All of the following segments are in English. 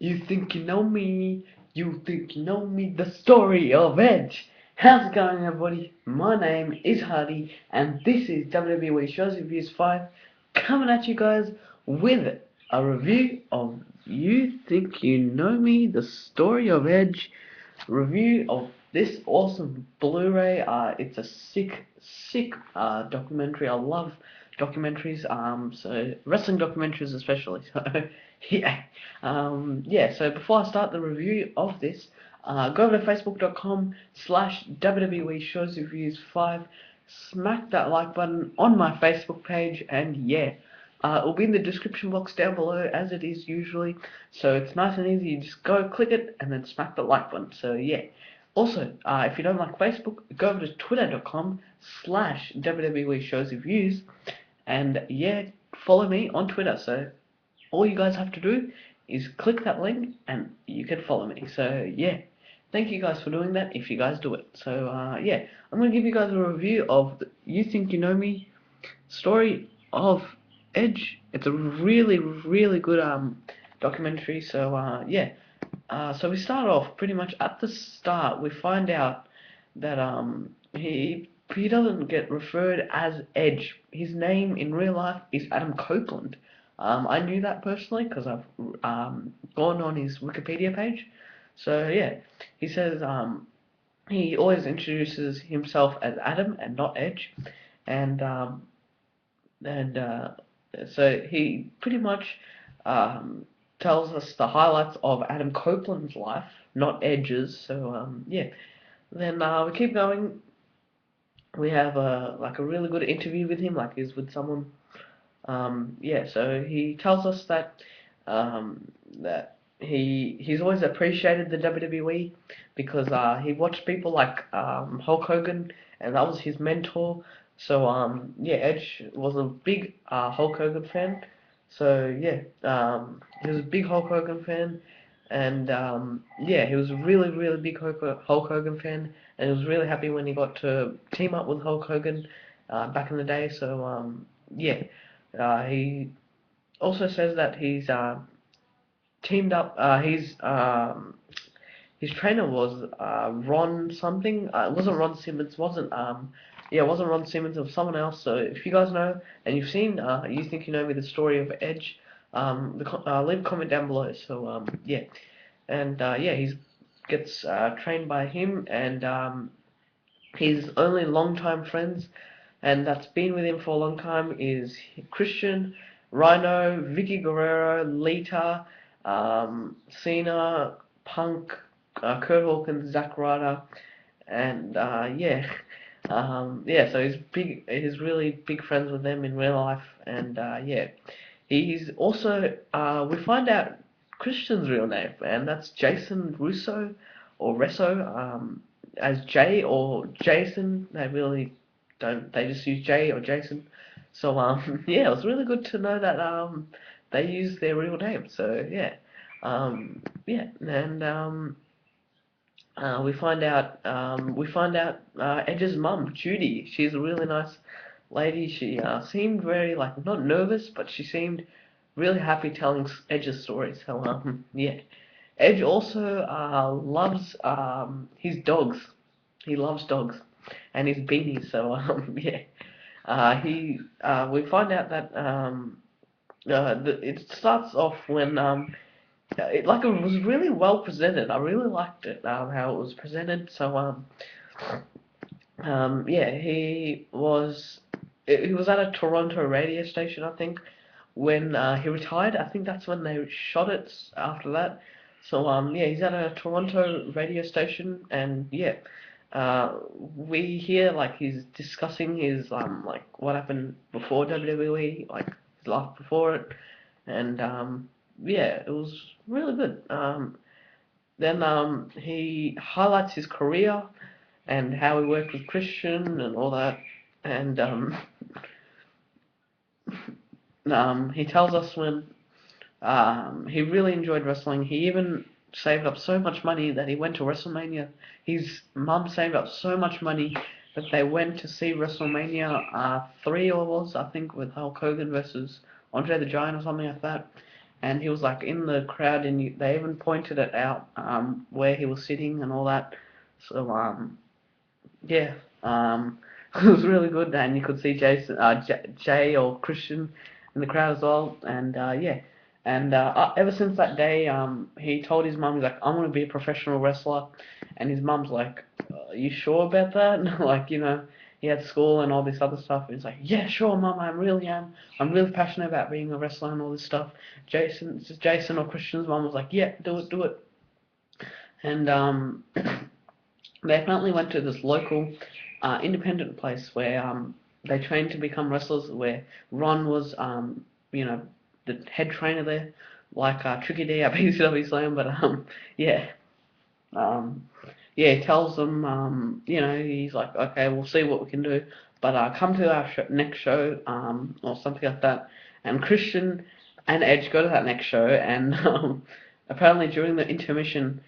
You think you know me, you think you know me, the story of Edge. How's it going, everybody? My name is Hardy, and this is WWE Shows Reviews 5, coming at you guys with a review of You Think You Know Me, the story of Edge, review of this awesome Blu-ray. It's a sick documentary. I love documentaries. So wrestling documentaries especially. So yeah, yeah. So before I start the review of this, go over to facebook.com/WWE Shows Reviews 5. Smack that like button on my Facebook page, and yeah. It'll be in the description box down below as it is usually, so it's nice and easy. You just go click it and then smack the like button. So yeah. Also, if you don't like Facebook, go over to twitter.com/WWE Shows Reviews, and yeah, follow me on Twitter. So all you guys have to do is click that link and you can follow me. So yeah, thank you guys for doing that if you guys do it. So yeah, I'm gonna give you guys a review of You Think You Know Me, story of Edge. It's a really good documentary. So yeah, so we start off pretty much at the start. We find out that he doesn't get referred as Edge. His name in real life is Adam Copeland. I knew that personally because I've gone on his Wikipedia page. So yeah, he says he always introduces himself as Adam and not Edge, and and so he pretty much um, tells us the highlights of Adam Copeland's life, not Edge's. So yeah, then we keep going. We have like a really good interview with him, like he's with someone. Yeah, so he tells us that he's always appreciated the WWE because he watched people like Hulk Hogan, and that was his mentor. So yeah, Edge was a big Hulk Hogan fan. So yeah, he was a big Hulk Hogan fan, and yeah, he was a really big Hulk Hogan fan, and he was really happy when he got to team up with Hulk Hogan back in the day. So yeah, he also says that he's teamed up. His trainer was Ron something. It wasn't Ron Simmons. Wasn't yeah, it wasn't Ron Simmons. It was someone else. So if you guys know and you've seen, you think you know me, the story of Edge, leave a comment down below. So yeah, and yeah, he gets trained by him, and his only longtime friends, and that's been with him for a long time, is Christian, Rhino, Vicky Guerrero, Lita, Cena, Punk, Kurt Hawkins, Zack Ryder, and yeah, yeah. So he's really big friends with them in real life, and yeah, he's also we find out Christian's real name, and that's Jason Russo or Resso, as Jay or Jason. They really don't. They just use Jay or Jason. So yeah, it was really good to know that they use their real name. So yeah, yeah, and we find out Edge's mum, Judy. She's a really nice lady. She seemed very like not nervous, but she seemed really happy telling Edge's story. So yeah, Edge also loves his dogs. He loves dogs and his beanies. So yeah, he we find out that it starts off when it was really well presented. I really liked it, how it was presented. So yeah, he was at a Toronto radio station, I think, when he retired. I think that's when they shot it after that. So yeah, he's at a Toronto radio station, and yeah, we hear like he's discussing his like what happened before WWE, like his life before it, and yeah, it was really good. Then he highlights his career and how he worked with Christian and all that, and he tells us when he really enjoyed wrestling. He even saved up so much money that he went to WrestleMania. His mum saved up so much money that they went to see WrestleMania 3 or was I think with Hulk Hogan versus Andre the Giant or something like that. and he was like in the crowd, and they even pointed it out where he was sitting and all that. So yeah, it was really good, and you could see Jay or Christian in the crowd as well, and yeah, and ever since that day, he told his mum, he's like, I'm gonna be a professional wrestler, and his mum's like, are you sure about that? Like, he had school and all this other stuff. He's like, yeah, sure, mum, I really am. I'm really passionate about being a wrestler and all this stuff. Jason or Christian's mum was like, yeah, do it, do it, and they apparently went to this local independent place where they trained to become wrestlers. Where Ron was, you know, the head trainer there, like Tricky D at BCW Slam. But yeah, um, yeah, he tells them, he's like, okay, we'll see what we can do, but come to our next show, or something like that. And Christian and Edge go to that next show, and apparently during the intermission,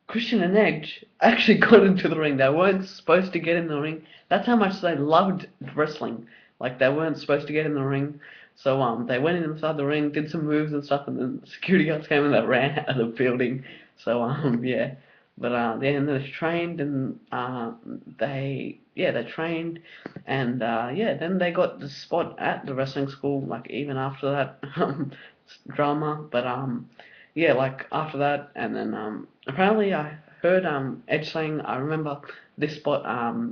Christian and Edge actually got into the ring. They weren't supposed to get in the ring. That's how much they loved wrestling. Like, they weren't supposed to get in the ring. So they went inside the ring, did some moves and stuff, and then security guards came and they ran out of the building. So yeah. But then they trained, and they trained, and then they got the spot at the wrestling school. Like, even after that drama, but yeah, like after that, and then apparently I heard Edge saying, I remember this spot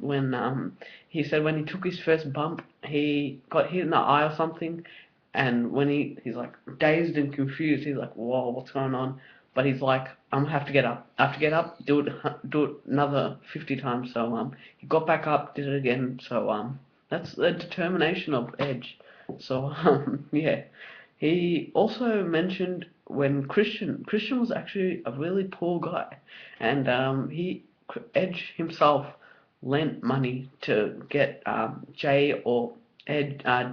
when he said when he took his first bump, he got hit in the eye or something, and when he's like dazed and confused, he's like, whoa, what's going on? But he's like, I'm gonna have to get up. I have to get up, do it another 50 times. So he got back up, did it again. So that's the determination of Edge. So yeah. He also mentioned when Christian was actually a really poor guy, and Edge himself lent money to get Jay or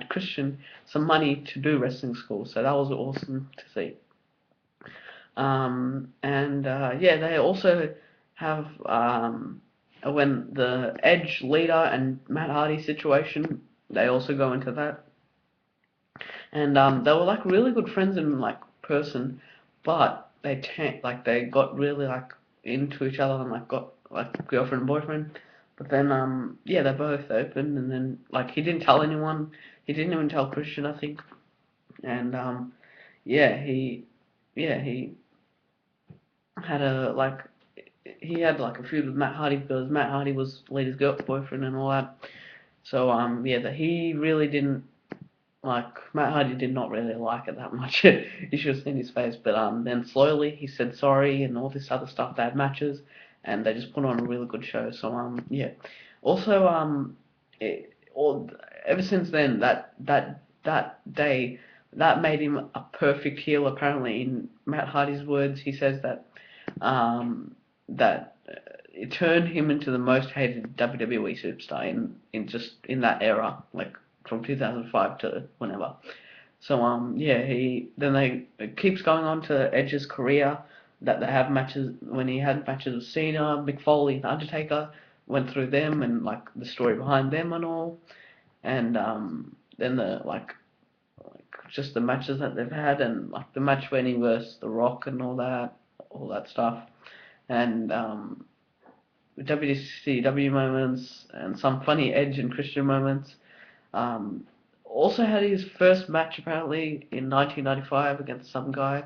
Christian some money to do wrestling school. So that was awesome to see. And yeah, they also have when the Edge leader and Matt Hardy situation, they also go into that. And they were like really good friends in like person, but they got really like into each other and like got like girlfriend and boyfriend. But then yeah, they both opened, and then like he didn't tell anyone. He didn't even tell Christian, I think. And yeah, he had a feud with Matt Hardy because Matt Hardy was Lita's boyfriend and all that. So yeah, that he really didn't like. Matt Hardy did not really like it that much. You should have seen his face. But then slowly he said sorry and all this other stuff. They had matches, and they just put on a really good show. So yeah. Also or ever since then, that day, that made him a perfect heel. Apparently, in Matt Hardy's words, he says that it turned him into the most hated WWE superstar in that era, like from 2005 to whenever. So yeah, it keeps going on to Edge's career, that they have matches. When he had matches with Cena, Mick Foley, and Undertaker, went through them and like the story behind them and all, and then just the matches that they've had, and like the match when he versus The Rock and all that stuff, and WCW moments and some funny Edge and Christian moments. Um, Also had his first match apparently in 1995 against some guy.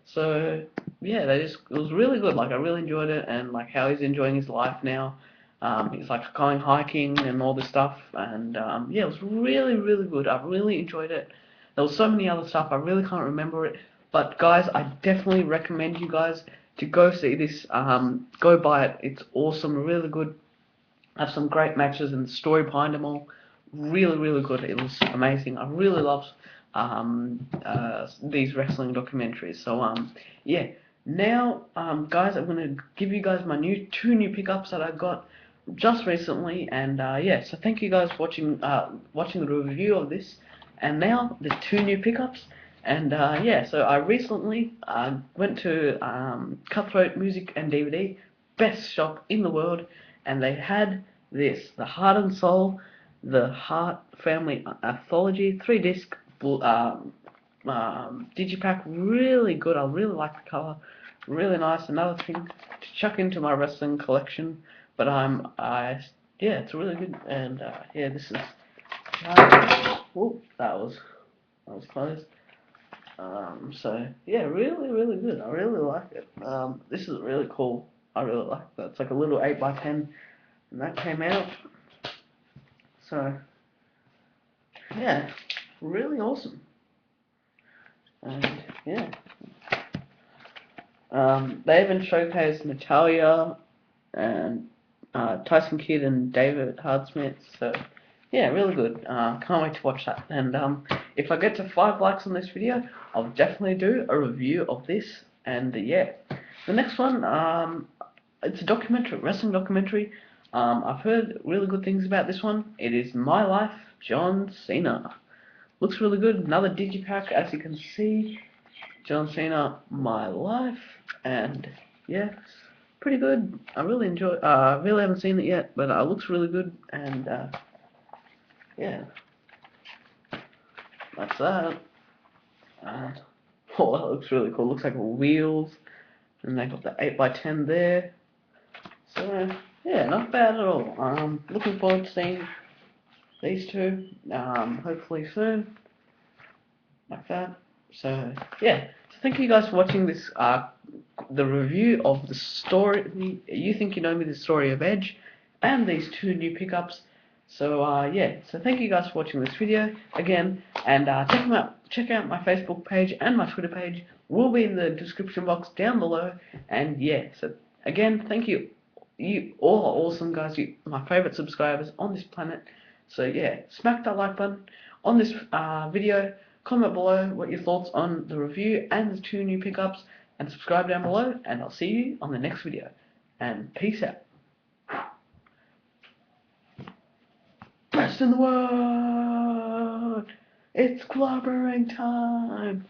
So yeah, it was really good. Like, I really enjoyed it, and like how he's enjoying his life now. He's like going hiking and all this stuff, and yeah, it was really really good. I really enjoyed it. There was so many other stuff, I really can't remember it. But guys, I definitely recommend you guys to go see this. Go buy it. It's awesome, really good. Have some great matches and the story behind them all. Really, really good. It was amazing. I really love these wrestling documentaries. So yeah. Now guys, I'm gonna give you guys my two new pickups that I got just recently, and yeah. So thank you guys for watching the review of this. And now the two new pickups. And yeah, so I recently went to Cutthroat Music and DVD, best shop in the world, and they had the Heart and Soul, the Heart Family Anthology 3-disc digipack, really good. I really like the color, really nice. Another thing to chuck into my wrestling collection. But yeah, it's really good. And yeah, this is. Whoop, that was close. So yeah, really good. I really like it. This is really cool. I really like that. It's like a little 8x10, and that came out. So yeah, really awesome. And yeah, they even showcased Natalia and Tyson Kidd and David Hardsmith. So yeah, really good. Can't wait to watch that. And if I get to 5 likes on this video, I'll definitely do a review of this. And yeah, the next one, it's a documentary, wrestling documentary. I've heard really good things about this one. It is My Life, John Cena. Looks really good. Another digipack, as you can see. John Cena, My Life, and yeah, pretty good. I really enjoy. I really haven't seen it yet, but it looks really good, and yeah, that's that. Uh, oh, that looks really cool. Looks like wheels, and they got the 8x10 there. So yeah, not bad at all. Looking forward to seeing these two. Hopefully soon, like that. So yeah, so thank you guys for watching this the review of the story. You Think You Know Me, the story of Edge, and these two new pickups. So yeah, so thank you guys for watching this video again, and check them out. Check out my Facebook page and my Twitter page. Will be in the description box down below. And yeah, so again, thank you. You all are awesome, guys. You my favorite subscribers on this planet. So yeah, smack that like button on this video. Comment below what your thoughts on the review and the two new pickups, and subscribe down below, and I'll see you on the next video. And peace out. Best in the world! It's clobbering time!